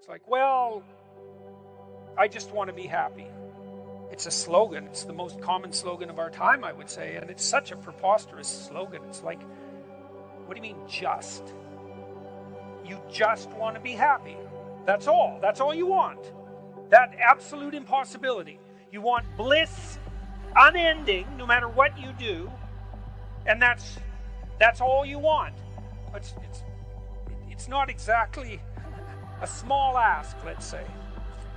It's like, well, I just want to be happy. It's a slogan. It's the most common slogan of our time, I would say. And it's such a preposterous slogan. It's like, what do you mean just? You just want to be happy. That's all. That's all you want. That absolute impossibility. You want bliss, unending, no matter what you do. And that's all you want. It's not exactly a small ask, let's say.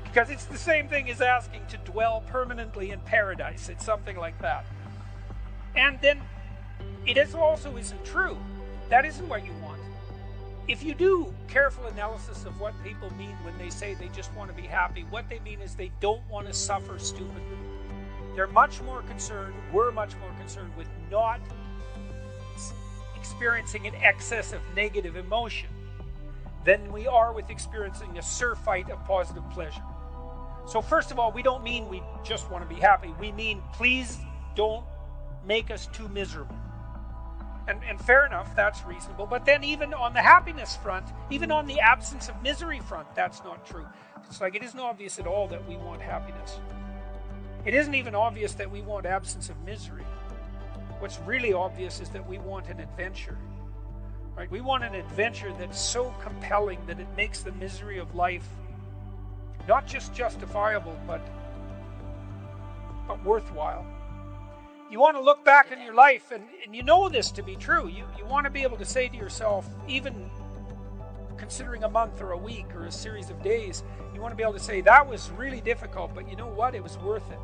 Because it's the same thing as asking to dwell permanently in paradise. It's something like that. And then it also isn't true. That isn't what you want. If you do careful analysis of what people mean when they say they just want to be happy, what they mean is they don't want to suffer stupidly. We're much more concerned with not experiencing an excess of negative emotion than we are with experiencing a surfeit of positive pleasure. So first of all, we don't mean we just want to be happy. We mean, please don't make us too miserable. And fair enough, that's reasonable. But then even on the happiness front, even on the absence of misery front, that's not true. It's like it isn't obvious at all that we want happiness. It isn't even obvious that we want absence of misery. What's really obvious is that we want an adventure. Right? We want an adventure that's so compelling that it makes the misery of life not just justifiable, but worthwhile. You want to look back in your life, and you know this to be true. You want to be able to say to yourself, even considering a month or a week or a series of days, you want to be able to say, that was really difficult, but you know what? It was worth it.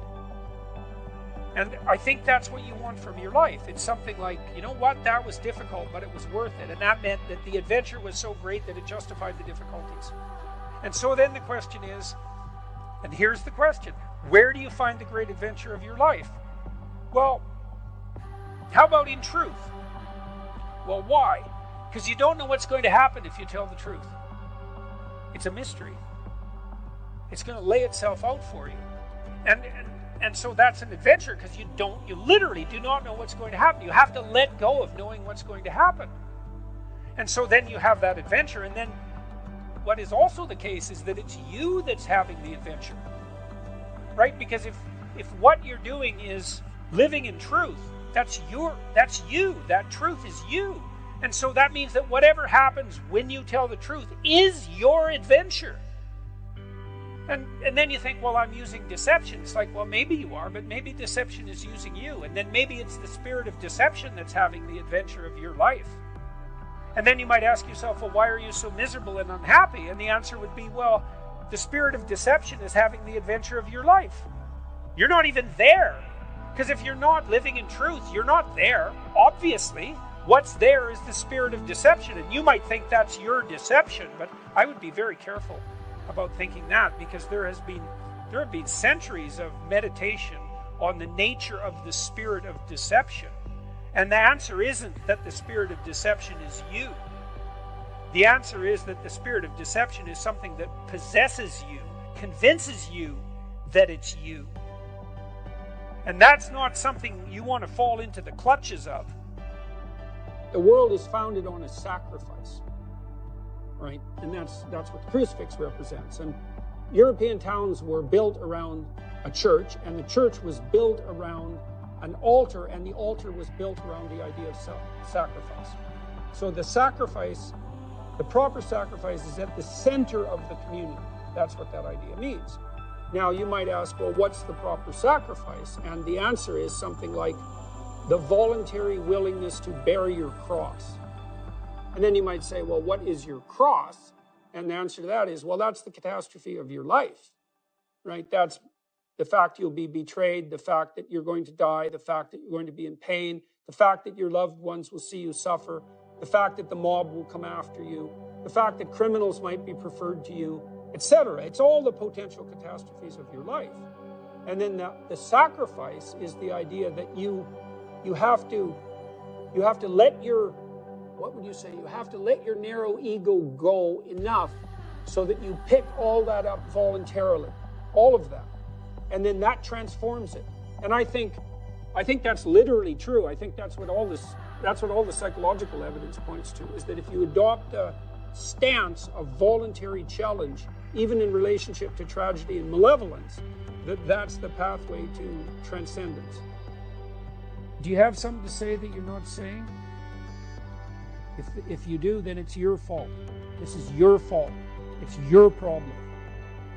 And I think that's what you want from your life. It's something like, you know what? That was difficult, but it was worth it. And that meant that the adventure was so great that it justified the difficulties. And so then the question is, and here's the question, where do you find the great adventure of your life? Well, how about in truth? Well, why? Because you don't know what's going to happen if you tell the truth. It's a mystery. It's going to lay itself out for you. And so that's an adventure because you literally do not know what's going to happen. You have to let go of knowing what's going to happen. And so then you have that adventure, and then what is also the case is that it's you that's having the adventure. Right? Because if what you're doing is living in truth, that's you. That truth is you. And so that means that whatever happens when you tell the truth is your adventure. And then you think, well, I'm using deception. It's like, well, maybe you are, but maybe deception is using you. And then maybe it's the spirit of deception that's having the adventure of your life. And then you might ask yourself, well, why are you so miserable and unhappy? And the answer would be, well, the spirit of deception is having the adventure of your life. You're not even there. Because if you're not living in truth, you're not there. Obviously, what's there is the spirit of deception. And you might think that's your deception, but I would be very careful about thinking that, because there have been centuries of meditation on the nature of the spirit of deception. And the answer isn't that the spirit of deception is you. The answer is that the spirit of deception is something that possesses you, convinces you that it's you. And that's not something you want to fall into the clutches of. The world is founded on a sacrifice, right? And that's what the crucifix represents. And European towns were built around a church, and the church was built around an altar, and the altar was built around the idea of sacrifice. So the sacrifice, the proper sacrifice, is at the center of the community. That's what that idea means. Now, you might ask, well, what's the proper sacrifice? And the answer is something like the voluntary willingness to bear your cross. And then you might say, well, what is your cross? And the answer to that is, well, that's the catastrophe of your life, right? That's the fact you'll be betrayed, the fact that you're going to die, the fact that you're going to be in pain, the fact that your loved ones will see you suffer, the fact that the mob will come after you, the fact that criminals might be preferred to you, etc. It's all the potential catastrophes of your life. And then the sacrifice is the idea that you have to let your, what would you say? You have to let your narrow ego go enough so that you pick all that up voluntarily, all of that. And then that transforms it. And I think that's literally true. I think that's what all the psychological evidence points to, is that if you adopt a stance of voluntary challenge, even in relationship to tragedy and malevolence, that's the pathway to transcendence. Do you have something to say that you're not saying? If you do, then it's your fault. This is your fault. It's your problem.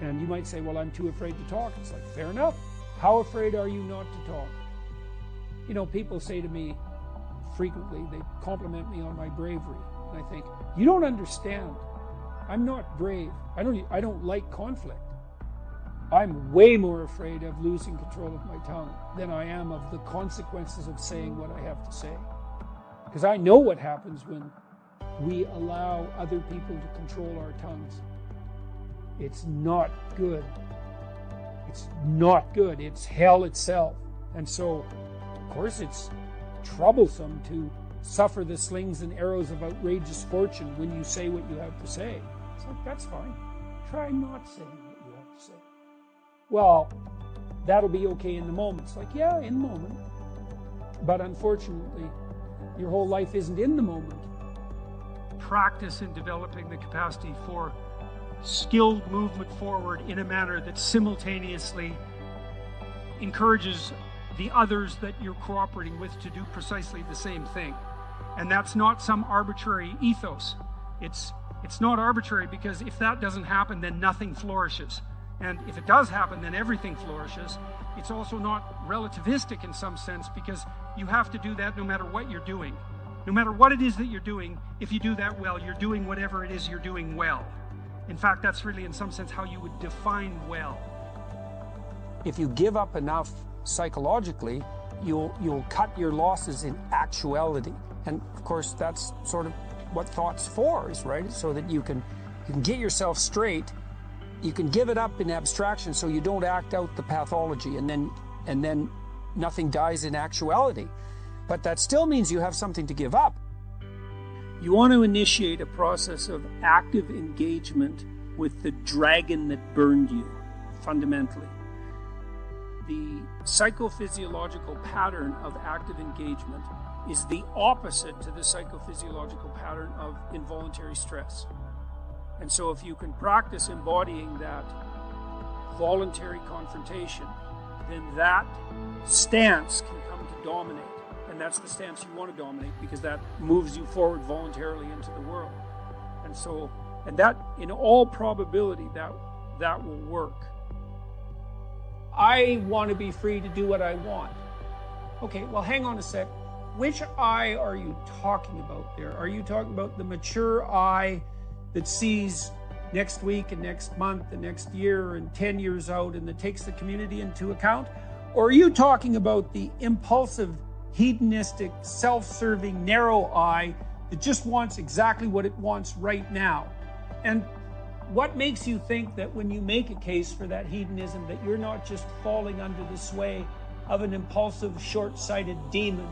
And you might say, well, I'm too afraid to talk. It's like, fair enough. How afraid are you not to talk? You know, people say to me frequently, they compliment me on my bravery. And I think, you don't understand. I'm not brave. I don't like conflict. I'm way more afraid of losing control of my tongue than I am of the consequences of saying what I have to say. Because I know what happens when we allow other people to control our tongues. It's not good. It's not good. It's hell itself. And so, of course, it's troublesome to suffer the slings and arrows of outrageous fortune when you say what you have to say. It's like, that's fine. Try not saying what you have to say. Well, that'll be okay in the moment. It's like, yeah, in the moment. But unfortunately, your whole life isn't in the moment. Practice in developing the capacity for skilled movement forward in a manner that simultaneously encourages the others that you're cooperating with to do precisely the same thing. And that's not some arbitrary ethos. It's not arbitrary, because if that doesn't happen, then nothing flourishes. And if it does happen, then everything flourishes. It's also not relativistic in some sense, because you have to do that no matter what you're doing. No matter what it is that you're doing, if you do that well, you're doing whatever it is you're doing well. In fact, that's really in some sense how you would define well. If you give up enough psychologically, you'll cut your losses in actuality. And of course, that's sort of what thought's for, is right? So that you can get yourself straight. You can give it up in abstraction so you don't act out the pathology, and then nothing dies in actuality. But that still means you have something to give up. You want to initiate a process of active engagement with the dragon that burned you, fundamentally. The psychophysiological pattern of active engagement is the opposite to the psychophysiological pattern of involuntary stress. And so if you can practice embodying that voluntary confrontation, then that stance can come to dominate. And that's the stance you want to dominate, because that moves you forward voluntarily into the world. And that, in all probability, that will work. I want to be free to do what I want. Okay, well, hang on a sec. Which I are you talking about there? Are you talking about the mature I that sees next week and next month and next year and 10 years out and that takes the community into account? Or are you talking about the impulsive, hedonistic, self-serving, narrow I that just wants exactly what it wants right now? And what makes you think that when you make a case for that hedonism, that you're not just falling under the sway of an impulsive, short-sighted demon,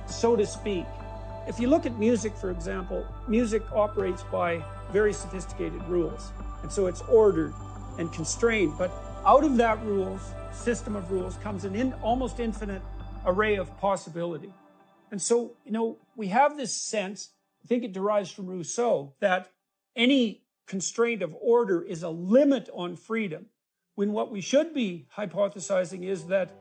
so to speak? If you look at music, for example, music operates by very sophisticated rules. And so it's ordered and constrained. But out of that system of rules comes an almost infinite array of possibility. And so, we have this sense, I think it derives from Rousseau, that any constraint of order is a limit on freedom, when what we should be hypothesizing is that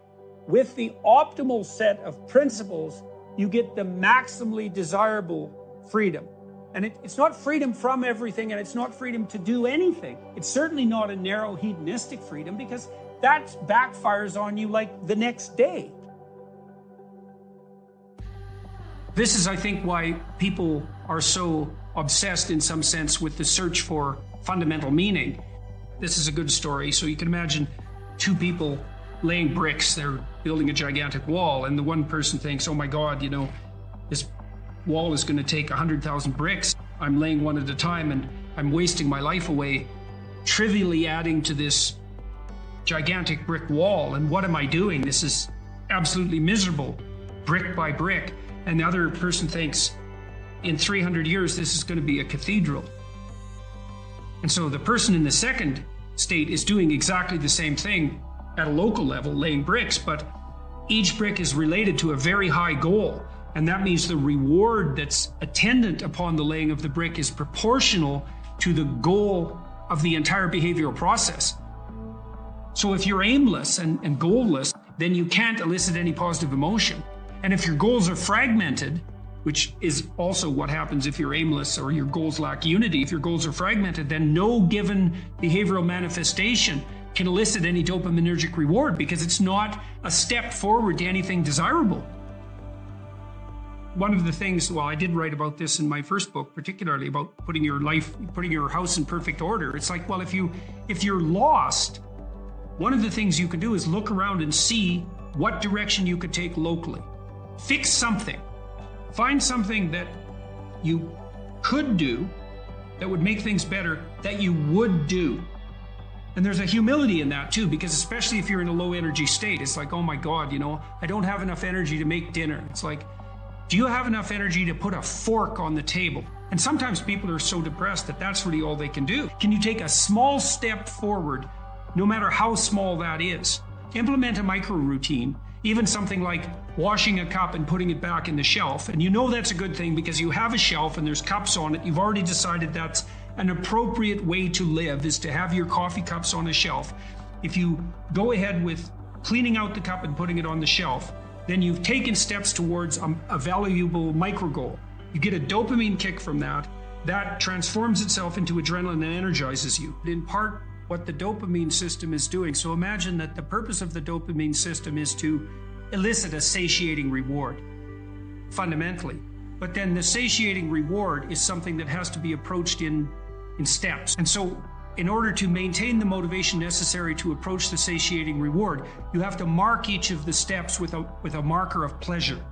with the optimal set of principles, you get the maximally desirable freedom. And it's not freedom from everything, and it's not freedom to do anything. It's certainly not a narrow hedonistic freedom, because that backfires on you like the next day. This is, I think, why people are so obsessed in some sense with the search for fundamental meaning. This is a good story. So you can imagine two people laying bricks. They're building a gigantic wall, and the one person thinks, oh my God, this wall is going to take 100,000 bricks. I'm laying one at a time, and I'm wasting my life away trivially adding to this gigantic brick wall. And what am I doing? This is absolutely miserable, brick by brick. And the other person thinks, in 300 years, this is going to be a cathedral. And so the person in the second state is doing exactly the same thing at a local level, laying bricks, but each brick is related to a very high goal. And that means the reward that's attendant upon the laying of the brick is proportional to the goal of the entire behavioral process. So if you're aimless and goalless, then you can't elicit any positive emotion. And if your goals are fragmented, which is also what happens if you're aimless or your goals lack unity, if your goals are fragmented, then no given behavioral manifestation can elicit any dopaminergic reward because it's not a step forward to anything desirable. One of the things, well, I did write about this in my first book, particularly about putting your house in perfect order. It's like, well, if you're lost, one of the things you can do is look around and see what direction you could take locally. Fix something. Find something that you could do that would make things better that you would do. And there's a humility in that too, because especially if you're in a low energy state, it's like, oh my God, I don't have enough energy to make dinner. It's like, do you have enough energy to put a fork on the table? And sometimes people are so depressed that that's really all they can do. Can you take a small step forward, no matter how small that is? Implement a micro routine, even something like washing a cup and putting it back in the shelf. And you know that's a good thing because you have a shelf and there's cups on it. You've already decided that's an appropriate way to live, is to have your coffee cups on a shelf. If you go ahead with cleaning out the cup and putting it on the shelf, then you've taken steps towards a valuable micro goal. You get a dopamine kick from that. That transforms itself into adrenaline and energizes you. In part, what the dopamine system is doing. So imagine that the purpose of the dopamine system is to elicit a satiating reward, fundamentally. But then the satiating reward is something that has to be approached in steps. And so in order to maintain the motivation necessary to approach the satiating reward, you have to mark each of the steps with a marker of pleasure.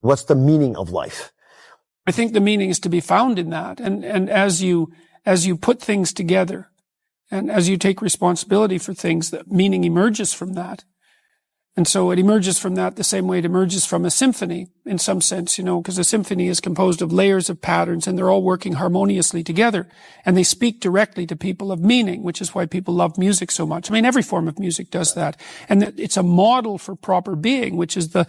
What's the meaning of life? I think the meaning is to be found in that. And as you put things together and as you take responsibility for things, that meaning emerges from that. And so it emerges from that the same way it emerges from a symphony in some sense, because a symphony is composed of layers of patterns and they're all working harmoniously together. And they speak directly to people of meaning, which is why people love music so much. I mean, every form of music does that. And it's a model for proper being, which is the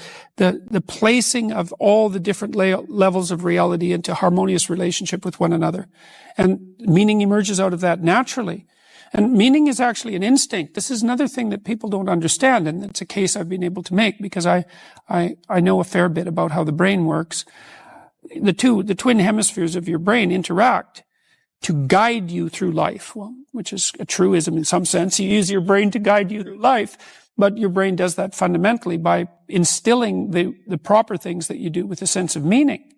placing of all the different levels of reality into harmonious relationship with one another. And meaning emerges out of that naturally. And meaning is actually an instinct. This is another thing that people don't understand, and it's a case I've been able to make because I know a fair bit about how the brain works. The twin hemispheres of your brain interact to guide you through life, which is a truism in some sense. You use your brain to guide you through life, but your brain does that fundamentally by instilling the proper things that you do with a sense of meaning.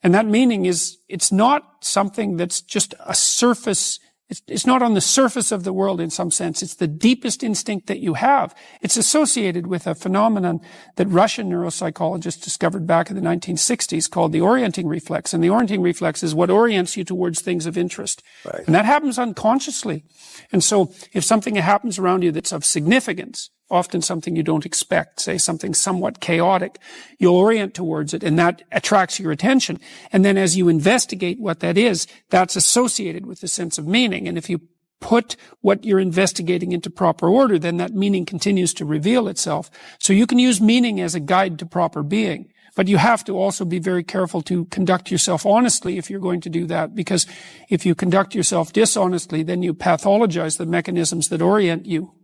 And that meaning it's not something that's just a surface. It's not on the surface of the world in some sense. It's the deepest instinct that you have. It's associated with a phenomenon that Russian neuropsychologists discovered back in the 1960s called the orienting reflex. And the orienting reflex is what orients you towards things of interest. Right. And that happens unconsciously. And so if something happens around you that's of significance, often something you don't expect, say something somewhat chaotic, you'll orient towards it and that attracts your attention. And then as you investigate what that is, that's associated with the sense of meaning. And if you put what you're investigating into proper order, then that meaning continues to reveal itself. So you can use meaning as a guide to proper being. But you have to also be very careful to conduct yourself honestly if you're going to do that, because if you conduct yourself dishonestly, then you pathologize the mechanisms that orient you.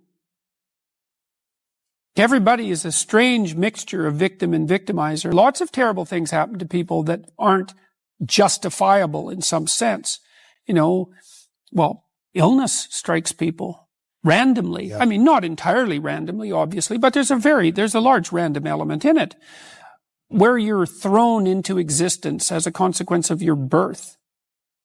Everybody is a strange mixture of victim and victimizer. Lots of terrible things happen to people that aren't justifiable in some sense. Illness strikes people randomly. Yeah. I mean, not entirely randomly, obviously, but there's a large random element in it. Where you're thrown into existence as a consequence of your birth,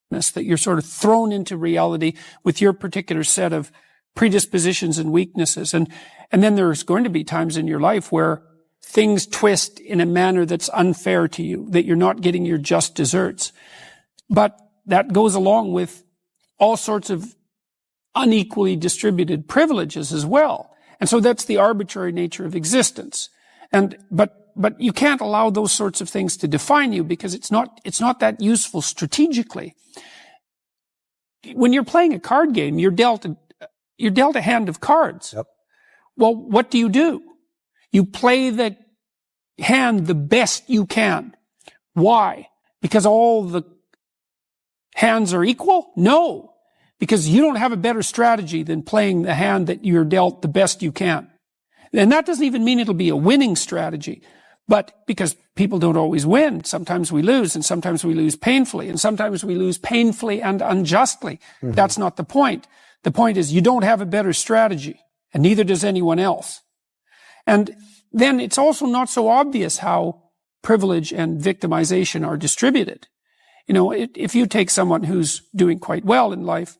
that you're sort of thrown into reality with your particular set of predispositions and weaknesses. And then there's going to be times in your life where things twist in a manner that's unfair to you, that you're not getting your just deserts. But that goes along with all sorts of unequally distributed privileges as well. And so that's the arbitrary nature of existence. But you can't allow those sorts of things to define you because it's not that useful strategically. When you're playing a card game, you're dealt a hand of cards. Yep. Well, what do? You play the hand the best you can. Why? Because all the hands are equal? No. Because you don't have a better strategy than playing the hand that you're dealt the best you can. And that doesn't even mean it'll be a winning strategy. But because people don't always win, sometimes we lose, and sometimes we lose painfully, and sometimes we lose painfully and unjustly. Mm-hmm. That's not the point. The point is you don't have a better strategy, and neither does anyone else. And then it's also not so obvious how privilege and victimization are distributed. If you take someone who's doing quite well in life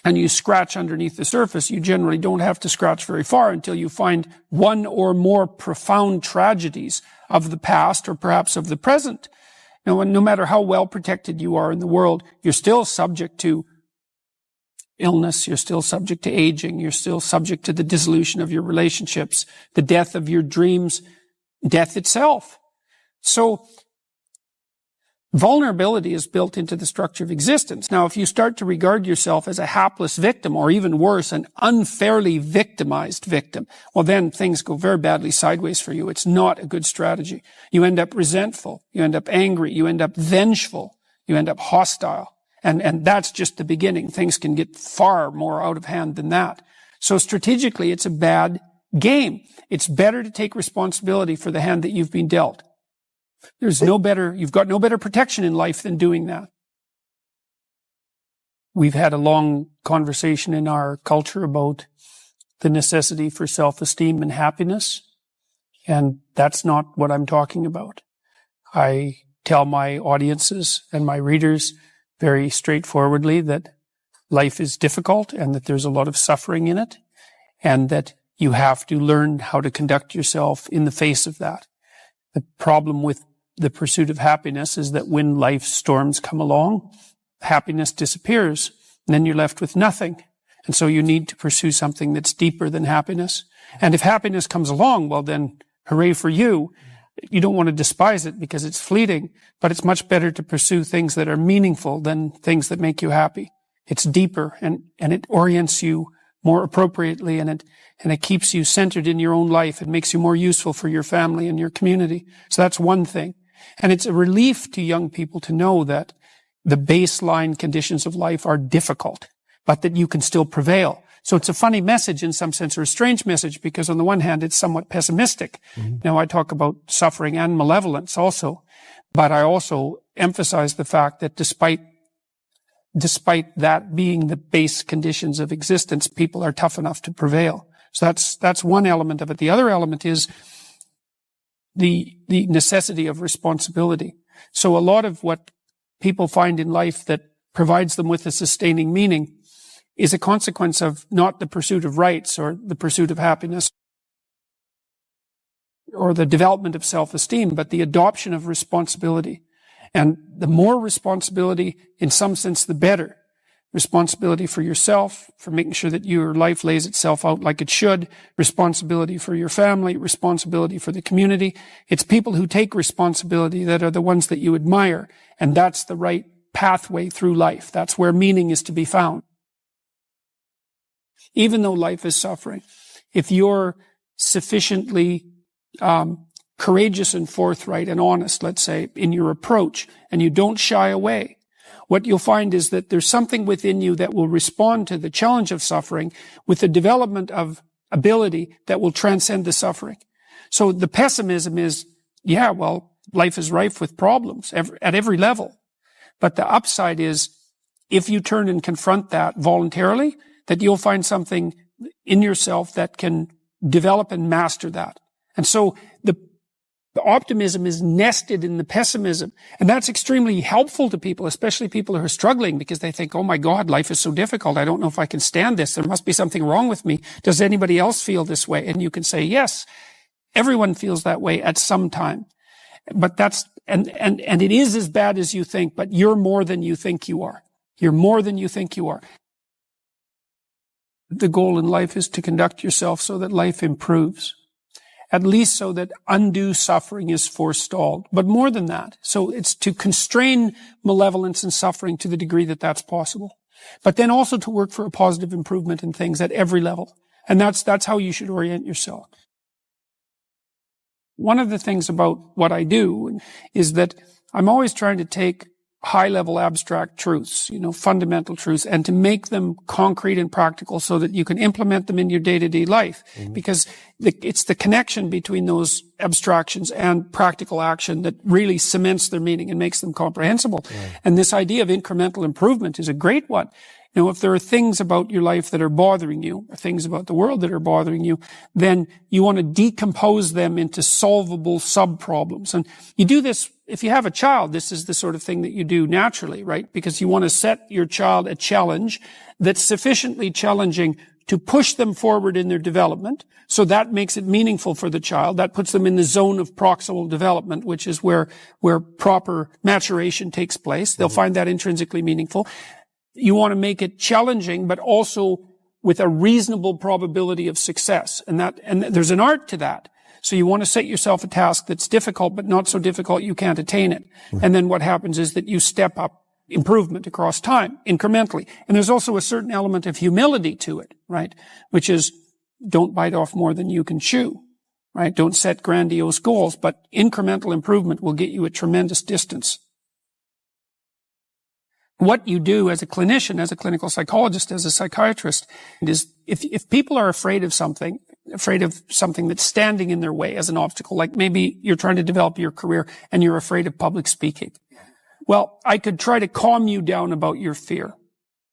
and you scratch underneath the surface, you generally don't have to scratch very far until you find one or more profound tragedies of the past or perhaps of the present. No matter how well protected you are in the world, you're still subject to illness, you're still subject to aging, you're still subject to the dissolution of your relationships, the death of your dreams, death itself. So vulnerability is built into the structure of existence. Now, if you start to regard yourself as a hapless victim, or even worse, an unfairly victimized victim, well, then things go very badly sideways for you. It's not a good strategy. You end up resentful. You end up angry. You end up vengeful. You end up hostile. And that's just the beginning. Things can get far more out of hand than that. So strategically, it's a bad game. It's better to take responsibility for the hand that you've been dealt. You've got no better protection in life than doing that. We've had a long conversation in our culture about the necessity for self-esteem and happiness, and that's not what I'm talking about. I tell my audiences and my readers very straightforwardly that life is difficult and that there's a lot of suffering in it, and that you have to learn how to conduct yourself in the face of that. The problem with the pursuit of happiness is that when life's storms come along, happiness disappears, and then you're left with nothing. And so you need to pursue something that's deeper than happiness. And if happiness comes along, well then, hooray for you. You don't want to despise it because it's fleeting, but it's much better to pursue things that are meaningful than things that make you happy. It's deeper and it orients you more appropriately and it keeps you centered in your own life. It makes you more useful for your family and your community. So that's one thing. And it's a relief to young people to know that the baseline conditions of life are difficult, but that you can still prevail. So it's a funny message in some sense, or a strange message, because on the one hand, it's somewhat pessimistic. Mm-hmm. Now, I talk about suffering and malevolence also, but I also emphasize the fact that despite that being the base conditions of existence, people are tough enough to prevail. So that's one element of it. The other element is the necessity of responsibility. So a lot of what people find in life that provides them with a sustaining meaning is a consequence of not the pursuit of rights or the pursuit of happiness or the development of self-esteem, but the adoption of responsibility. And the more responsibility, in some sense, the better. Responsibility for yourself, for making sure that your life lays itself out like it should. Responsibility for your family, responsibility for the community. It's people who take responsibility that are the ones that you admire. And that's the right pathway through life. That's where meaning is to be found. Even though life is suffering, if you're sufficiently courageous and forthright and honest, let's say, in your approach, and you don't shy away, what you'll find is that there's something within you that will respond to the challenge of suffering with the development of ability that will transcend the suffering. So the pessimism is, yeah, well, life is rife with problems at every level. But the upside is, if you turn and confront that voluntarily, that you'll find something in yourself that can develop and master that. And so the optimism is nested in the pessimism. And that's extremely helpful to people, especially people who are struggling, because they think, oh my God, life is so difficult. I don't know if I can stand this. There must be something wrong with me. Does anybody else feel this way? And you can say, yes, everyone feels that way at some time. But and it is as bad as you think, but you're more than you think you are. You're more than you think you are. The goal in life is to conduct yourself so that life improves, at least so that undue suffering is forestalled. But more than that, so it's to constrain malevolence and suffering to the degree that that's possible, but then also to work for a positive improvement in things at every level. And that's how you should orient yourself. One of the things about what I do is that I'm always trying to take high-level abstract truths, fundamental truths, and to make them concrete and practical so that you can implement them in your day-to-day life. Mm-hmm. Because it's the connection between those abstractions and practical action that really cements their meaning and makes them comprehensible. Right. And this idea of incremental improvement is a great one. If there are things about your life that are bothering you, or things about the world that are bothering you, then you want to decompose them into solvable sub-problems. And you do this, if you have a child, this is the sort of thing that you do naturally, right? Because you want to set your child a challenge that's sufficiently challenging to push them forward in their development. So that makes it meaningful for the child. That puts them in the zone of proximal development, which is where proper maturation takes place. They'll find that intrinsically meaningful. You want to make it challenging, but also with a reasonable probability of success. And there's an art to that. So you want to set yourself a task that's difficult, but not so difficult you can't attain it. Mm-hmm. And then what happens is that you step up improvement across time, incrementally. And there's also a certain element of humility to it, right? Which is, don't bite off more than you can chew, right? Don't set grandiose goals, but incremental improvement will get you a tremendous distance. What you do as a clinician, as a clinical psychologist, as a psychiatrist, is if people are afraid of something that's standing in their way as an obstacle, like maybe you're trying to develop your career and you're afraid of public speaking. Well, I could try to calm you down about your fear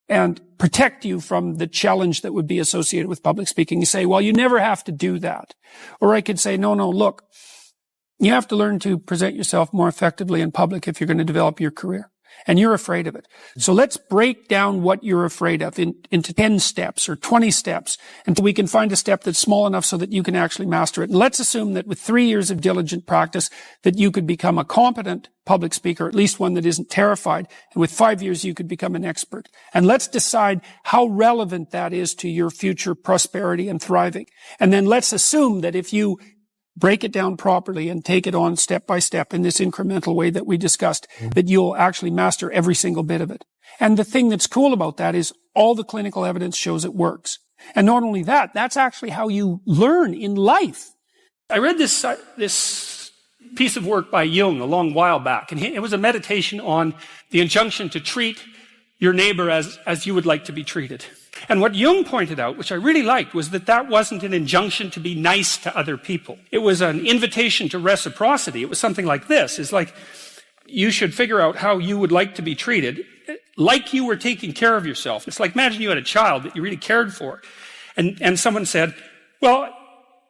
and protect you from the challenge that would be associated with public speaking. You say, well, you never have to do that. Or I could say, no, look, you have to learn to present yourself more effectively in public if you're going to develop your career. and you're afraid of it. So let's break down what you're afraid of into 10 steps or 20 steps until we can find a step that's small enough so that you can actually master it. And let's assume that with 3 years of diligent practice that you could become a competent public speaker, at least one that isn't terrified. And with 5 years, you could become an expert. And let's decide how relevant that is to your future prosperity and thriving. And then let's assume that if you break it down properly and take it on step by step in this incremental way that we discussed, that you'll actually master every single bit of it. And the thing that's cool about that is all the clinical evidence shows it works. And not only that, that's actually how you learn in life. I read this piece of work by Jung a long while back, and it was a meditation on the injunction to treat your neighbor as you would like to be treated. And what Jung pointed out, which I really liked, was that wasn't an injunction to be nice to other people. It was an invitation to reciprocity. It was something like this. It's like, you should figure out how you would like to be treated, like you were taking care of yourself. It's like, imagine you had a child that you really cared for, and someone said, well,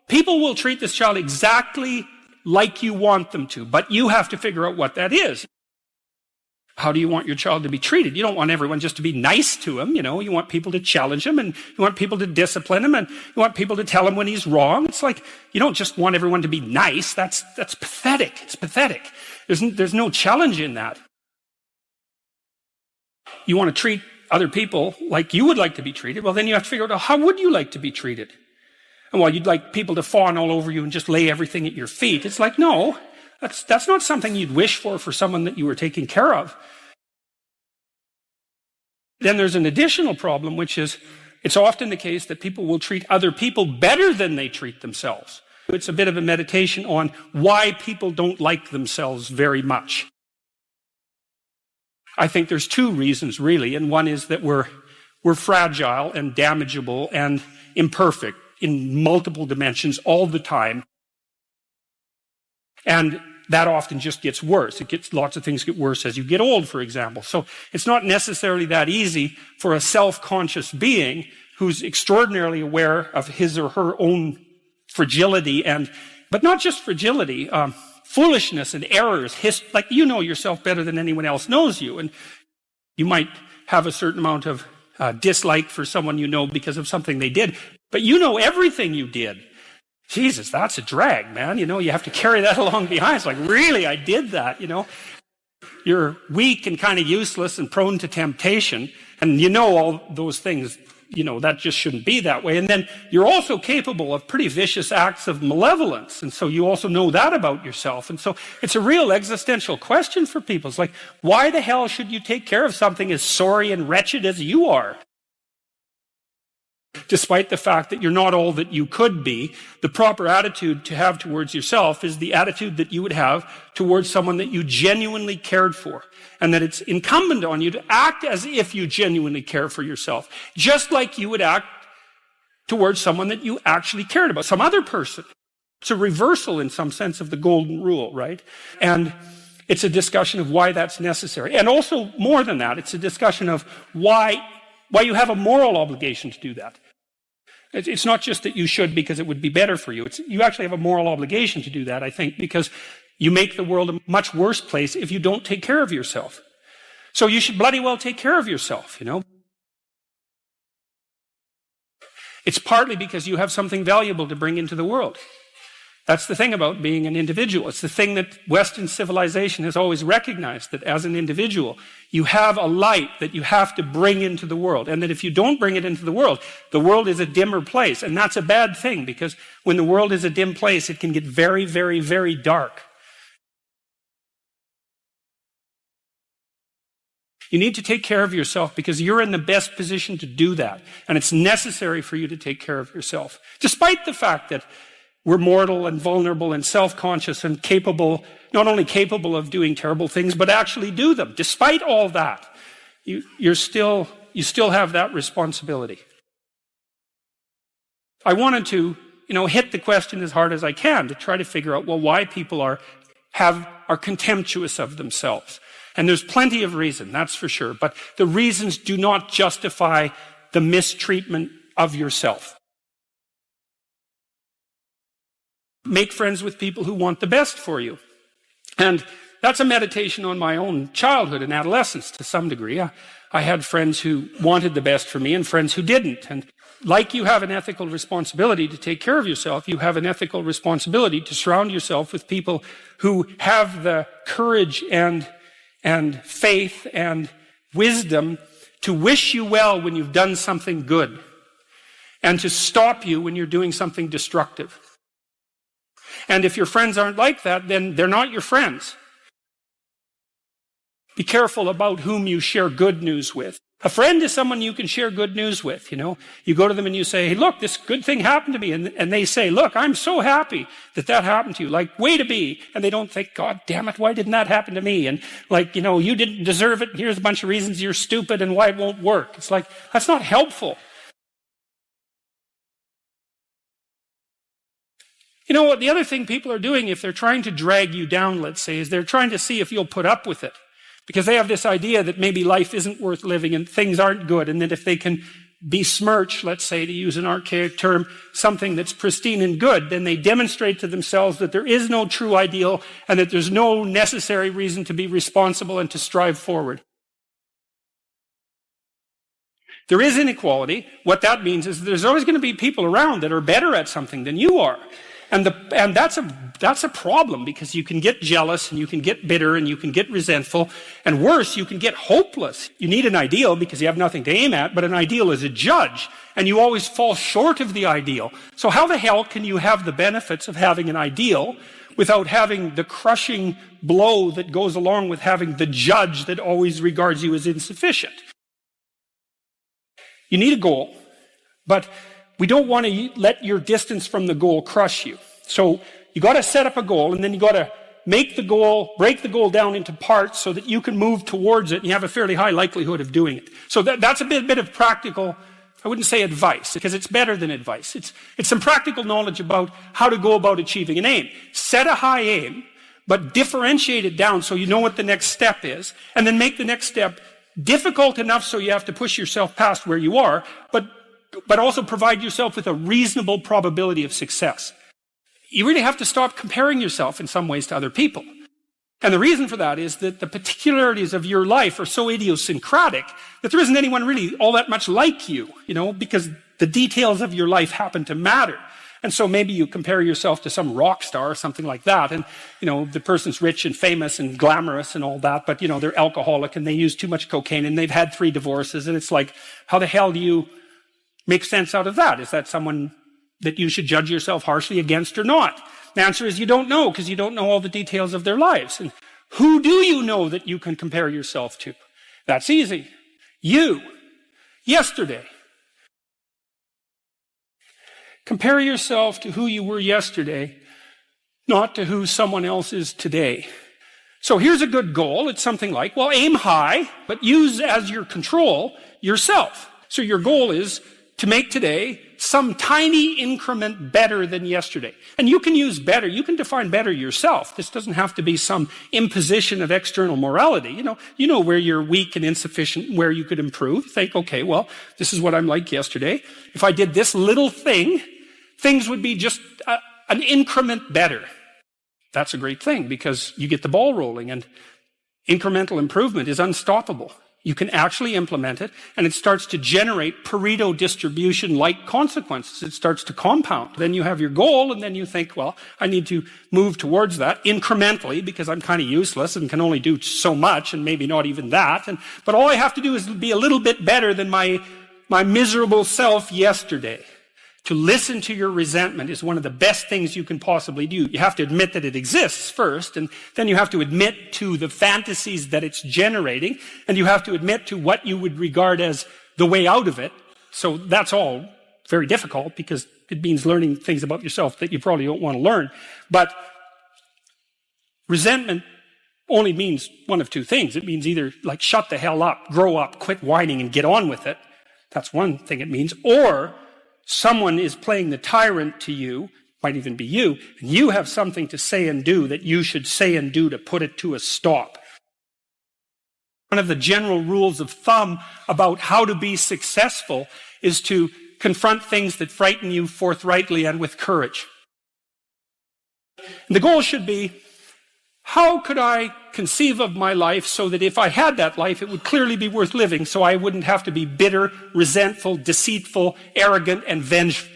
people will treat this child exactly like you want them to, but you have to figure out what that is. How do you want your child to be treated? You don't want everyone just to be nice to him, you want people to challenge him, and you want people to discipline him, and you want people to tell him when he's wrong. It's like, you don't just want everyone to be nice. That's pathetic. It's pathetic. There's no challenge in that. You want to treat other people like you would like to be treated. Well, then you have to figure out, how would you like to be treated? And while you'd like people to fawn all over you and just lay everything at your feet, it's like, no, that's not something you'd wish for someone that you were taking care of. Then there's an additional problem, which is it's often the case that people will treat other people better than they treat themselves. It's a bit of a meditation on why people don't like themselves very much. I think there's two reasons, really, and one is that we're fragile and damageable and imperfect in multiple dimensions all the time. And that often just gets worse. Lots of things get worse as you get old, for example. So it's not necessarily that easy for a self-conscious being who's extraordinarily aware of his or her own fragility, but not just fragility, foolishness and errors. Like, you know yourself better than anyone else knows you. And you might have a certain amount of dislike for someone you know because of something they did, but you know everything you did. Jesus, that's a drag, man. You have to carry that along behind. It's like, really, I did that, You're weak and kind of useless and prone to temptation. And all those things, that just shouldn't be that way. And then you're also capable of pretty vicious acts of malevolence. And so you also know that about yourself. And so it's a real existential question for people. It's like, why the hell should you take care of something as sorry and wretched as you are? Despite the fact that you're not all that you could be, the proper attitude to have towards yourself is the attitude that you would have towards someone that you genuinely cared for, and that it's incumbent on you to act as if you genuinely care for yourself, just like you would act towards someone that you actually cared about, some other person. It's a reversal in some sense of the golden rule, right? And it's a discussion of why that's necessary. And also, more than that, it's a discussion of why you have a moral obligation to do that. It's not just that you should because it would be better for you. You actually have a moral obligation to do that, I think, because you make the world a much worse place if you don't take care of yourself. So you should bloody well take care of yourself, It's partly because you have something valuable to bring into the world. That's the thing about being an individual. It's the thing that Western civilization has always recognized, that as an individual, you have a light that you have to bring into the world. And that if you don't bring it into the world is a dimmer place. And that's a bad thing, because when the world is a dim place, it can get very, very, very dark. You need to take care of yourself because you're in the best position to do that. And it's necessary for you to take care of yourself. Despite the fact that we're mortal and vulnerable and self-conscious and capable, not only capable of doing terrible things, but actually do them. Despite all that, you still have that responsibility. I wanted to, hit the question as hard as I can to try to figure out, why people are contemptuous of themselves. And there's plenty of reason, that's for sure. But the reasons do not justify the mistreatment of yourself. Make friends with people who want the best for you. And that's a meditation on my own childhood and adolescence to some degree. I had friends who wanted the best for me and friends who didn't. And like you have an ethical responsibility to take care of yourself, you have an ethical responsibility to surround yourself with people who have the courage and faith and wisdom to wish you well when you've done something good and to stop you when you're doing something destructive. And if your friends aren't like that, then they're not your friends. Be careful about whom you share good news with. A friend is someone you can share good news with, you know. You go to them and you say, hey, look, this good thing happened to me. And they say, look, I'm so happy that happened to you. Like, way to be. And they don't think, God damn it, why didn't that happen to me? And like, you know, you didn't deserve it. Here's a bunch of reasons you're stupid and why it won't work. It's like, that's not helpful. You know what? The other thing people are doing if they're trying to drag you down, let's say, is they're trying to see if you'll put up with it. Because they have this idea that maybe life isn't worth living and things aren't good. And that if they can besmirch, let's say, to use an archaic term, something that's pristine and good, then they demonstrate to themselves that there is no true ideal and that there's no necessary reason to be responsible and to strive forward. There is inequality. What that means is there's always going to be people around that are better at something than you are. And that's a problem because you can get jealous and you can get bitter and you can get resentful. And worse, you can get hopeless. You need an ideal because you have nothing to aim at, but an ideal is a judge. And you always fall short of the ideal. So how the hell can you have the benefits of having an ideal without having the crushing blow that goes along with having the judge that always regards you as insufficient? You need a goal, but we don't want to let your distance from the goal crush you. So you got to set up a goal, and then you got to break the goal down into parts so that you can move towards it, and you have a fairly high likelihood of doing it. So that's a bit of practical, I wouldn't say advice, because it's better than advice. It's some practical knowledge about how to go about achieving an aim. Set a high aim, but differentiate it down so you know what the next step is, and then make the next step difficult enough so you have to push yourself past where you are, but also provide yourself with a reasonable probability of success. You really have to stop comparing yourself in some ways to other people. And the reason for that is that the particularities of your life are so idiosyncratic that there isn't anyone really all that much like you, you know, because the details of your life happen to matter. And so maybe you compare yourself to some rock star or something like that. And, you know, the person's rich and famous and glamorous and all that, but, you know, they're alcoholic and they use too much cocaine and they've had 3 divorces. And it's like, how the hell do you make sense out of that? Is that someone that you should judge yourself harshly against or not? The answer is you don't know, because you don't know all the details of their lives. And who do you know that you can compare yourself to? That's easy. You. Yesterday. Compare yourself to who you were yesterday, not to who someone else is today. So here's a good goal. It's something like, well, aim high, but use as your control yourself. So your goal is to make today some tiny increment better than yesterday. And you can use better. You can define better yourself. This doesn't have to be some imposition of external morality. You know where you're weak and insufficient, where you could improve. Think, okay, well, this is what I'm like yesterday. If I did this little thing, things would be just an increment better. That's a great thing because you get the ball rolling, and incremental improvement is unstoppable. You can actually implement it, and it starts to generate Pareto distribution-like consequences. It starts to compound. Then you have your goal, and then you think, well, I need to move towards that incrementally because I'm kind of useless and can only do so much, and maybe not even that. But all I have to do is be a little bit better than my miserable self yesterday. To listen to your resentment is one of the best things you can possibly do. You have to admit that it exists first, and then you have to admit to the fantasies that it's generating, and you have to admit to what you would regard as the way out of it. So that's all very difficult because it means learning things about yourself that you probably don't want to learn. But resentment only means one of two things. It means either like shut the hell up, grow up, quit whining, and get on with it. That's one thing it means. Or someone is playing the tyrant to you, might even be you, and you have something to say and do that you should say and do to put it to a stop. One of the general rules of thumb about how to be successful is to confront things that frighten you forthrightly and with courage. And the goal should be, how could I conceive of my life so that if I had that life, it would clearly be worth living, so I wouldn't have to be bitter, resentful, deceitful, arrogant, and vengeful.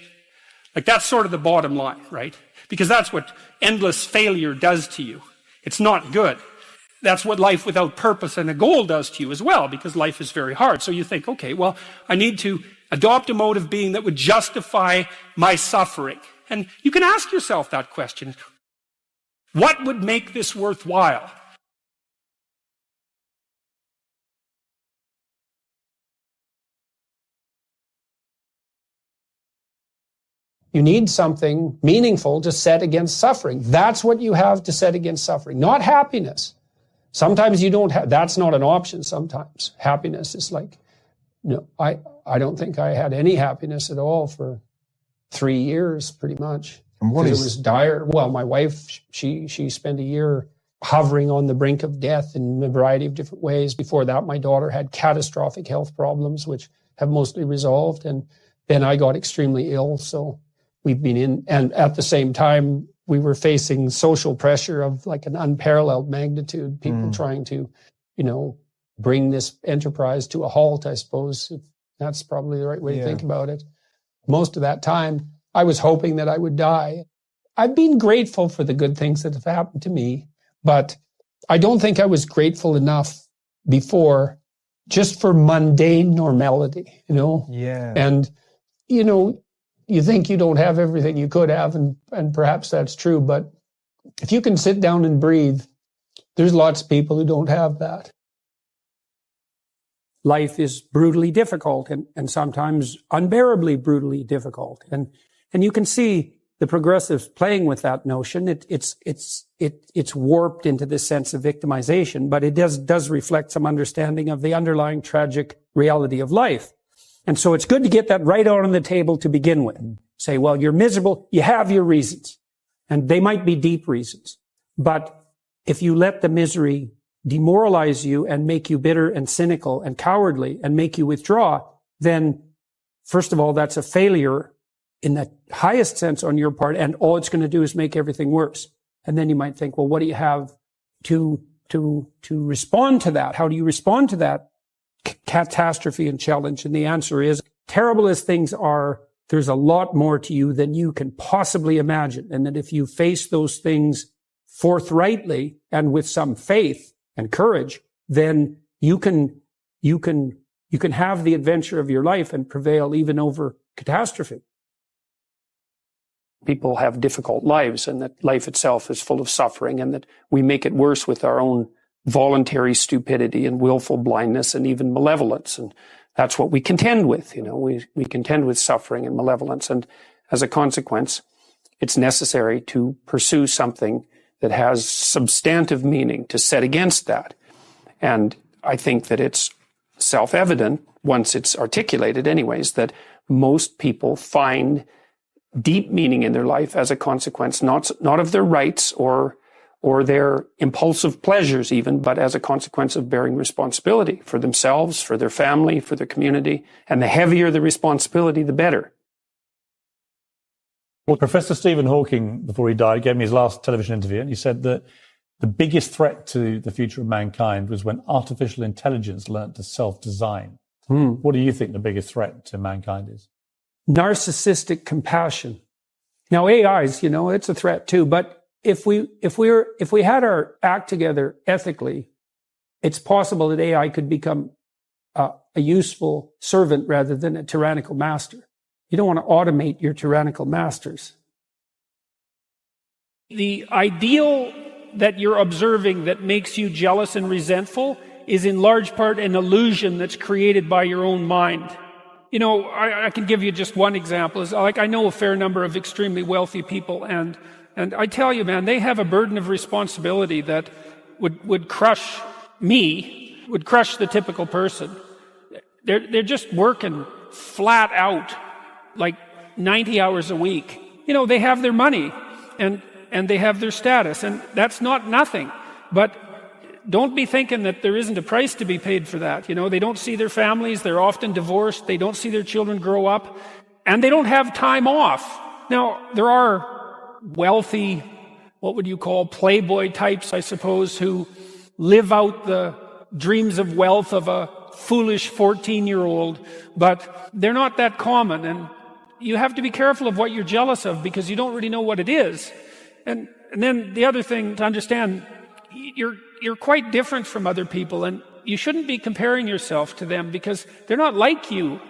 Like, that's sort of the bottom line, right? Because that's what endless failure does to you. It's not good. That's what life without purpose and a goal does to you as well, because life is very hard. So you think, okay, well, I need to adopt a mode of being that would justify my suffering. And you can ask yourself that question. What would make this worthwhile? You need something meaningful to set against suffering. That's what you have to set against suffering, not happiness. Sometimes you don't have, that's not an option sometimes. Happiness is like, no, I don't think I had any happiness at all for 3 years, pretty much. And what is... It was dire. Well, my wife, she spent a year hovering on the brink of death in a variety of different ways. Before that, my daughter had catastrophic health problems, which have mostly resolved. And then I got extremely ill. So we've been in, and at the same time, we were facing social pressure of like an unparalleled magnitude, people trying to, bring this enterprise to a halt, I suppose. That's probably the right way to think about it. Most of that time, I was hoping that I would die. I've been grateful for the good things that have happened to me, but I don't think I was grateful enough before just for mundane normality, Yeah. And, you think you don't have everything you could have, and perhaps that's true, but if you can sit down and breathe, there's lots of people who don't have that. Life is brutally difficult and sometimes unbearably brutally difficult. And you can see the progressives playing with that notion. It's warped into this sense of victimization, but it does reflect some understanding of the underlying tragic reality of life. And so it's good to get that right out on the table to begin with. Say, well, you're miserable. You have your reasons. And they might be deep reasons. But if you let the misery demoralize you and make you bitter and cynical and cowardly and make you withdraw, then first of all, that's a failure in the highest sense on your part. And all it's going to do is make everything worse. And then you might think, well, what do you have to respond to that? How do you respond to that catastrophe and challenge? And the answer is, terrible as things are, there's a lot more to you than you can possibly imagine. And that if you face those things forthrightly and with some faith and courage, then you can have the adventure of your life and prevail even over catastrophe. People have difficult lives, and that life itself is full of suffering, and that we make it worse with our own voluntary stupidity and willful blindness and even malevolence. And that's what we contend with. We contend with suffering and malevolence. And as a consequence, it's necessary to pursue something that has substantive meaning to set against that. And I think that it's self-evident, once it's articulated anyways, that most people find deep meaning in their life as a consequence, not of their rights or their impulsive pleasures even, but as a consequence of bearing responsibility for themselves, for their family, for their community. And the heavier the responsibility, the better. Well, Professor Stephen Hawking, before he died, gave me his last television interview, and he said that the biggest threat to the future of mankind was when artificial intelligence learnt to self-design. What do you think the biggest threat to mankind is? Narcissistic compassion. Now, AIs, it's a threat too, but if we had our act together ethically, it's possible that AI could become a useful servant rather than a tyrannical master. You don't want to automate your tyrannical masters. The ideal that you're observing that makes you jealous and resentful is in large part an illusion that's created by your own mind. I can give you just one example. I know a fair number of extremely wealthy people, and I tell you, man, they have a burden of responsibility that would crush me, would crush the typical person. They're just working flat out, like 90 hours a week. They have their money and they have their status, and that's not nothing. But don't be thinking that there isn't a price to be paid for that. They don't see their families. They're often divorced. They don't see their children grow up, and they don't have time off. Now, there are wealthy what would you call playboy types, I suppose, who live out the dreams of wealth of a foolish 14-year-old, but they're not that common. And you have to be careful of what you're jealous of because you don't really know what it is. And then the other thing to understand, you're quite different from other people, and you shouldn't be comparing yourself to them because they're not like you.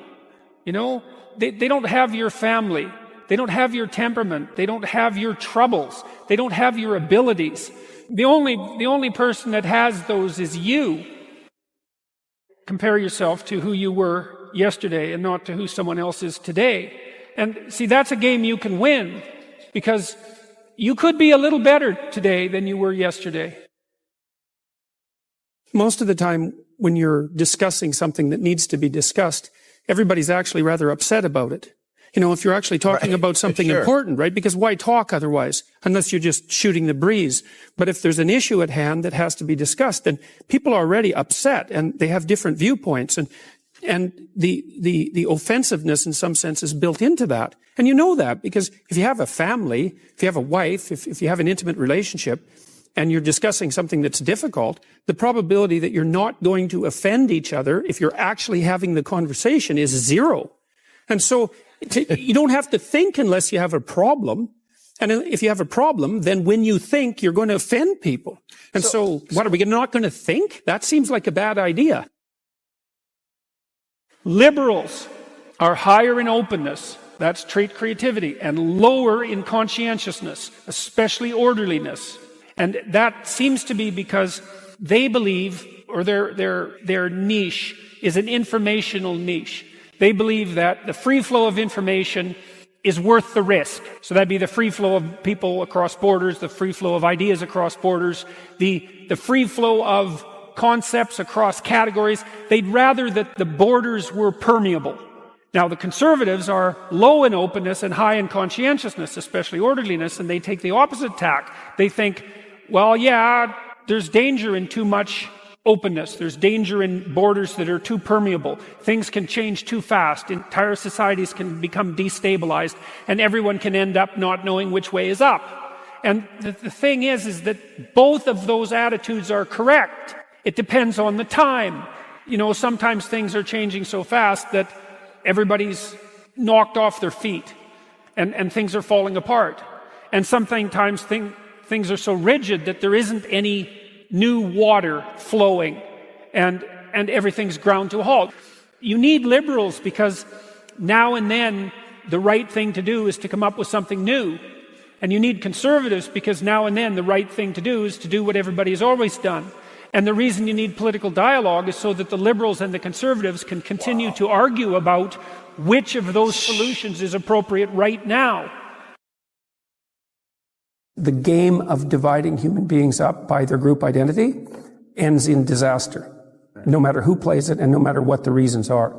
You know, they don't have your family. They don't have your temperament. They don't have your troubles. They don't have your abilities. The only person that has those is you. Compare yourself to who you were yesterday and not to who someone else is today. And see, that's a game you can win because you could be a little better today than you were yesterday. Most of the time when you're discussing something that needs to be discussed, everybody's actually rather upset about it. You know, if you're actually talking about something important, right? Because why talk otherwise, unless you're just shooting the breeze? But if there's an issue at hand that has to be discussed, then people are already upset and they have different viewpoints. And the offensiveness in some sense is built into that. And you know that because if you have a family, if you have a wife, if you have an intimate relationship, and you're discussing something that's difficult, the probability that you're not going to offend each other if you're actually having the conversation is zero. And so you don't have to think unless you have a problem. And if you have a problem, then when you think, you're going to offend people. And so what, are we not going to think? That seems like a bad idea. Liberals are higher in openness, that's trait creativity, and lower in conscientiousness, especially orderliness. And that seems to be because they believe, or their niche is an informational niche. They believe that the free flow of information is worth the risk. So that'd be the free flow of people across borders, the free flow of ideas across borders, the free flow of concepts across categories. They'd rather that the borders were permeable. Now, the conservatives are low in openness and high in conscientiousness, especially orderliness, and they take the opposite tack. They think, well, yeah, there's danger in too much openness. There's danger in borders that are too permeable. Things can change too fast. Entire societies can become destabilized, and everyone can end up not knowing which way is up. And the thing is that both of those attitudes are correct. It depends on the time. You know, sometimes things are changing so fast that everybody's knocked off their feet and things are falling apart. And sometimes things are so rigid that there isn't any new water flowing and everything's ground to a halt. You need liberals because now and then the right thing to do is to come up with something new. And you need conservatives because now and then the right thing to do is to do what everybody has always done. And the reason you need political dialogue is so that the liberals and the conservatives can continue to argue about which of those solutions is appropriate right now. The game of dividing human beings up by their group identity ends in disaster, no matter who plays it and no matter what the reasons are.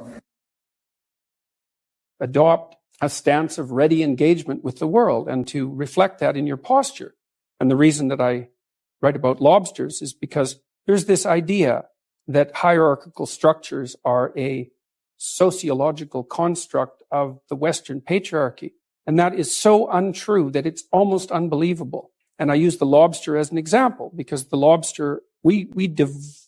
Adopt a stance of ready engagement with the world and to reflect that in your posture. And the reason that I write about lobsters is because there's this idea that hierarchical structures are a sociological construct of the Western patriarchy. And that is so untrue that it's almost unbelievable. And I use the lobster as an example because the lobster, we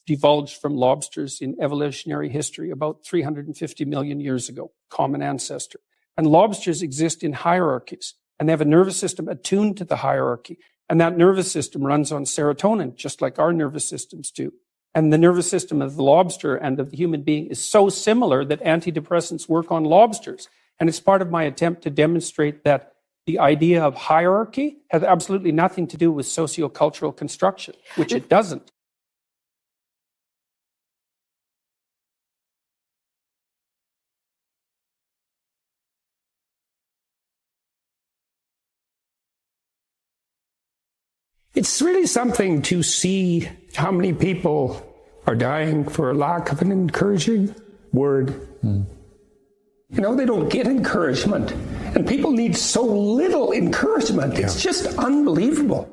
divulged from lobsters in evolutionary history about 350 million years ago, common ancestor. And lobsters exist in hierarchies and they have a nervous system attuned to the hierarchy. And that nervous system runs on serotonin, just like our nervous systems do. And the nervous system of the lobster and of the human being is so similar that antidepressants work on lobsters. And it's part of my attempt to demonstrate that the idea of hierarchy has absolutely nothing to do with sociocultural construction, which it doesn't. It's really something to see how many people are dying for lack of an encouraging word. You know, they don't get encouragement. And people need so little encouragement. It's just unbelievable.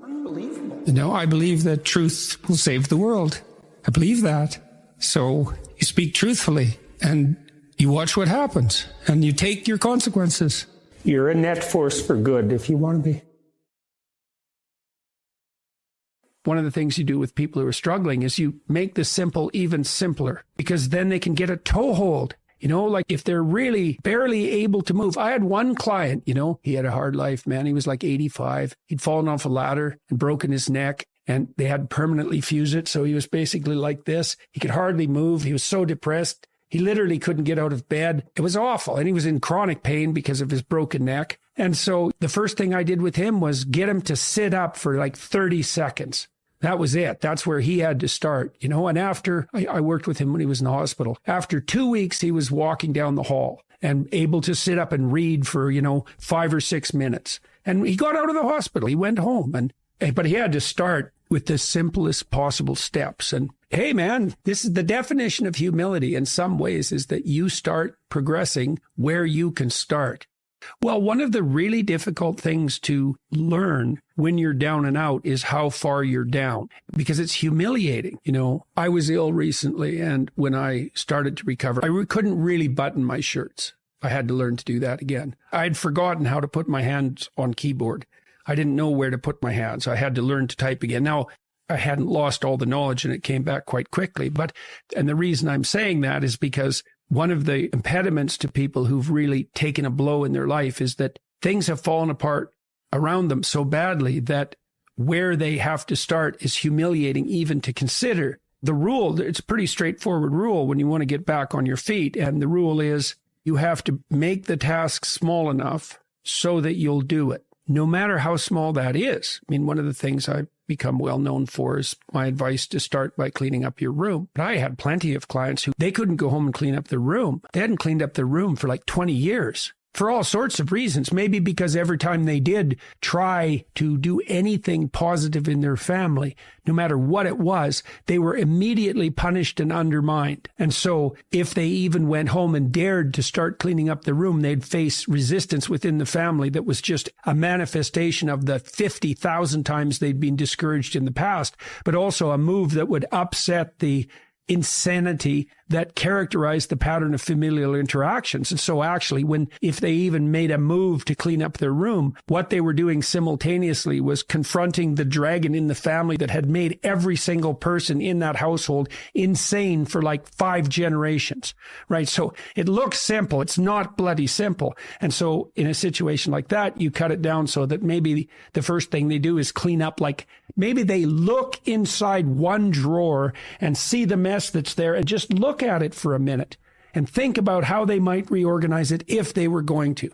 No, I believe that truth will save the world. I believe that. So you speak truthfully and you watch what happens and you take your consequences. You're a net force for good if you want to be. one of the things you do with people who are struggling is you make the simple even simpler, because then they can get a toehold. Like if they're really barely able to move. I had one client, he had a hard life, man. He was like 85. He'd fallen off a ladder and broken his neck, and they had permanently fused it. So he was basically like this. He could hardly move. He was so depressed. He literally couldn't get out of bed. It was awful. And he was in chronic pain because of his broken neck. And so the first thing I did with him was get him to sit up for like 30 seconds. That was it. That's where he had to start, And after I worked with him when he was in the hospital, after 2 weeks, he was walking down the hall and able to sit up and read for, 5 or 6 minutes. And he got out of the hospital. He went home, but he had to start with the simplest possible steps. And hey, man, this is the definition of humility in some ways, is that you start progressing where you can start. Well, one of the really difficult things to learn when you're down and out is how far you're down, because it's humiliating. I was ill recently, and when I started to recover, I couldn't really button my shirts. I had to learn to do that again. I'd forgotten how to put my hands on keyboard. I didn't know where to put my hands. I had to learn to type again. Now, I hadn't lost all the knowledge, and it came back quite quickly. And the reason I'm saying that is because one of the impediments to people who've really taken a blow in their life is that things have fallen apart around them so badly that where they have to start is humiliating even to consider. The rule, it's a pretty straightforward rule when you want to get back on your feet. And the rule is you have to make the task small enough so that you'll do it, no matter how small that is. I mean, one of the things I've become well known for is my advice to start by cleaning up your room. But I had plenty of clients who they couldn't go home and clean up their room. They hadn't cleaned up their room for like 20 years. For all sorts of reasons, maybe because every time they did try to do anything positive in their family, no matter what it was, they were immediately punished and undermined. And so if they even went home and dared to start cleaning up the room, they'd face resistance within the family that was just a manifestation of the 50,000 times they'd been discouraged in the past, but also a move that would upset the insanity that characterized the pattern of familial interactions. And so actually, if they even made a move to clean up their room, what they were doing simultaneously was confronting the dragon in the family that had made every single person in that household insane for like 5 generations, right? So it looks simple. It's not bloody simple. And so in a situation like that, you cut it down so that maybe the first thing they do is clean up, like maybe they look inside one drawer and see the mess that's there and just look at it for a minute and think about how they might reorganize it if they were going to.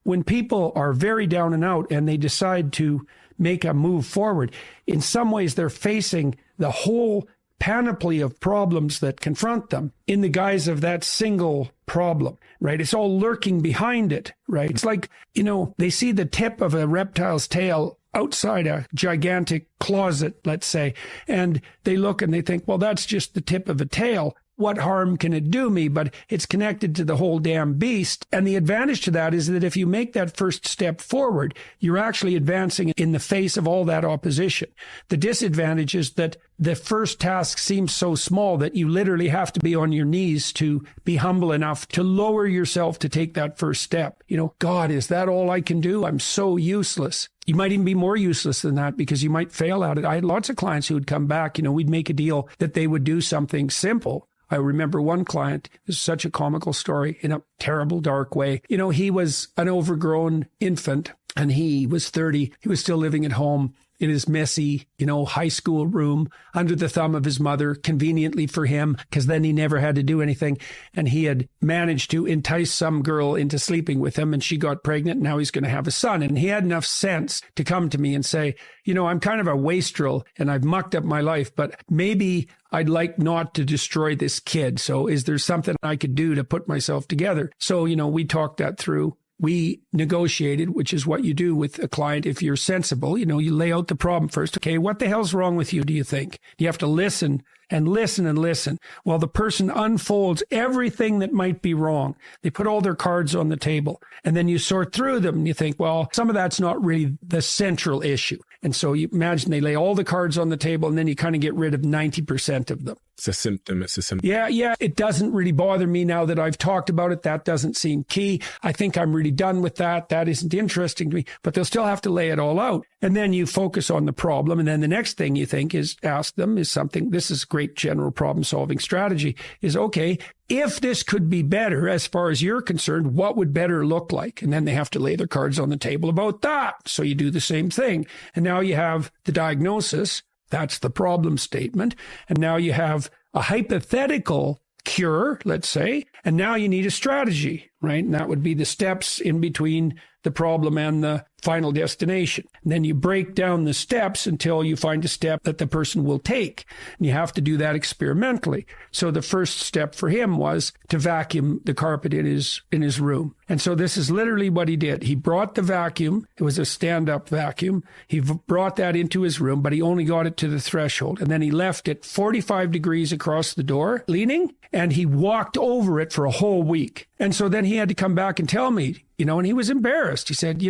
When people are very down and out and they decide to make a move forward, in some ways they're facing the whole panoply of problems that confront them in the guise of that single problem, right? It's all lurking behind it, right? It's like, they see the tip of a reptile's tail outside a gigantic closet, let's say, and they look and they think, well, that's just the tip of a tail. What harm can it do me? But it's connected to the whole damn beast. And the advantage to that is that if you make that first step forward, you're actually advancing in the face of all that opposition. The disadvantage is that the first task seems so small that you literally have to be on your knees to be humble enough to lower yourself to take that first step. God, is that all I can do? I'm so useless. You might even be more useless than that because you might fail at it. I had lots of clients who would come back, we'd make a deal that they would do something simple. I remember one client, this is such a comical story in a terrible, dark way. He was an overgrown infant and he was 30. He was still living at home in his messy, high school room under the thumb of his mother, conveniently for him, because then he never had to do anything. And he had managed to entice some girl into sleeping with him, and she got pregnant. And now he's going to have a son. And he had enough sense to come to me and say, I'm kind of a wastrel and I've mucked up my life, but maybe I'd like not to destroy this kid. So is there something I could do to put myself together? So, we talked that through. We negotiated, which is what you do with a client if you're sensible. You lay out the problem first. Okay, what the hell's wrong with you, do you think? You have to listen and listen while the person unfolds everything that might be wrong. They put all their cards on the table, and then you sort through them and you think, well, some of that's not really the central issue. And so you imagine they lay all the cards on the table, and then you kind of get rid of 90% of them. It's a symptom. Yeah. It doesn't really bother me now that I've talked about it. That doesn't seem key. I think I'm really done with that. That isn't interesting to me, but they'll still have to lay it all out. And then you focus on the problem. And then the next thing you think is ask them is something, this is great general problem solving strategy, is okay, if this could be better as far as you're concerned, what would better look like? And then they have to lay their cards on the table about that. So you do the same thing. And now you have the diagnosis. That's the problem statement. And now you have a hypothetical cure, let's say, and now you need a strategy, right? And that would be the steps in between the problem and the final destination. And then you break down the steps until you find a step that the person will take. And you have to do that experimentally. So the first step for him was to vacuum the carpet in his room. And so this is literally what he did. He brought the vacuum. It was a stand-up vacuum. He brought that into his room, but he only got it to the threshold. And then he left it 45 degrees across the door, leaning, and he walked over it for a whole week. And so then he had to come back and tell me, and he was embarrassed. He said,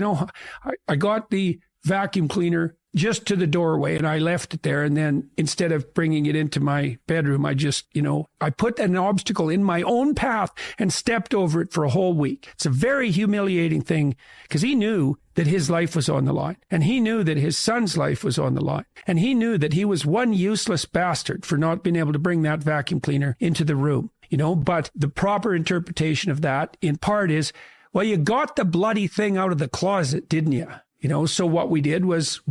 I got the vacuum cleaner just to the doorway and I left it there. And then instead of bringing it into my bedroom, I just, I put an obstacle in my own path and stepped over it for a whole week. It's a very humiliating thing because he knew that his life was on the line, and he knew that his son's life was on the line, and he knew that he was one useless bastard for not being able to bring that vacuum cleaner into the room, but the proper interpretation of that in part is, well, you got the bloody thing out of the closet, didn't you? So what we did was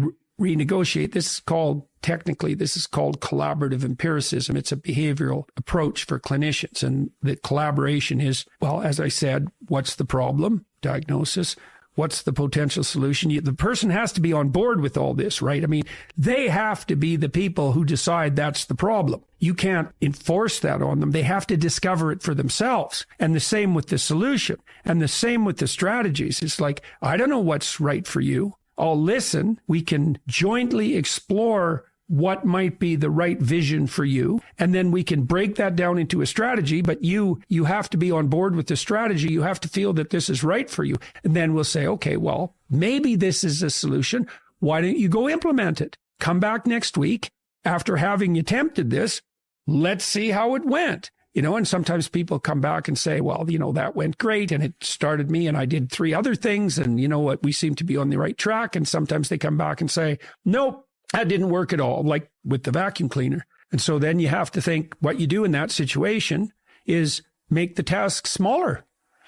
renegotiate. This is called collaborative empiricism. It's a behavioral approach for clinicians. And the collaboration is, well, as I said, what's the problem? Diagnosis. What's the potential solution? The person has to be on board with all this, right? I mean, they have to be the people who decide that's the problem. You can't enforce that on them. They have to discover it for themselves. And the same with the solution. And the same with the strategies. It's like, I don't know what's right for you. I'll listen. We can jointly explore what might be the right vision for you. And then we can break that down into a strategy, but you have to be on board with the strategy. You have to feel that this is right for you. And then we'll say, okay, well, maybe this is a solution. Why don't you go implement it? Come back next week after having attempted this. Let's see how it went. And sometimes people come back and say, well, that went great and it started me and I did 3 other things and you know what, we seem to be on the right track. And sometimes they come back and say, nope, that didn't work at all, like with the vacuum cleaner. And so then you have to think what you do in that situation is make the task smaller.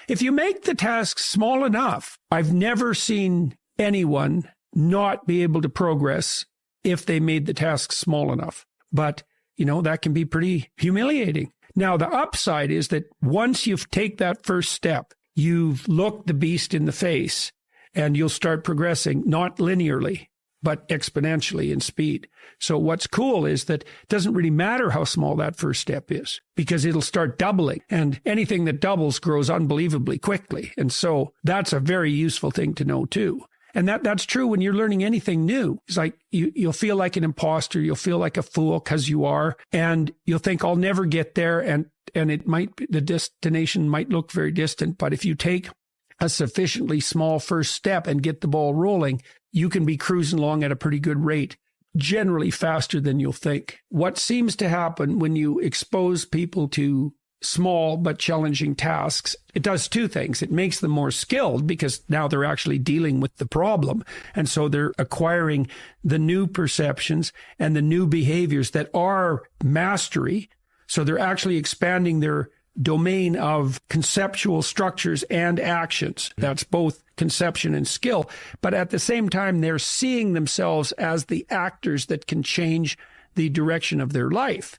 If you make the task small enough, I've never seen anyone not be able to progress if they made the task small enough. But, that can be pretty humiliating. Now, the upside is that once you take that first step, you've looked the beast in the face and you'll start progressing, not linearly, but exponentially in speed. So what's cool is that it doesn't really matter how small that first step is because it'll start doubling, and anything that doubles grows unbelievably quickly. And so that's a very useful thing to know too. And that's true when you're learning anything new. It's like you'll feel like an imposter. You'll feel like a fool because you are, and you'll think I'll never get there. And it might be, the destination might look very distant, but if you take a sufficiently small first step and get the ball rolling, you can be cruising along at a pretty good rate, generally faster than you'll think. What seems to happen when you expose people to small but challenging tasks, it does 2 things. It makes them more skilled because now they're actually dealing with the problem. And so they're acquiring the new perceptions and the new behaviors that are mastery. So they're actually expanding their domain of conceptual structures and actions. That's both conception and skill. But at the same time, they're seeing themselves as the actors that can change the direction of their life.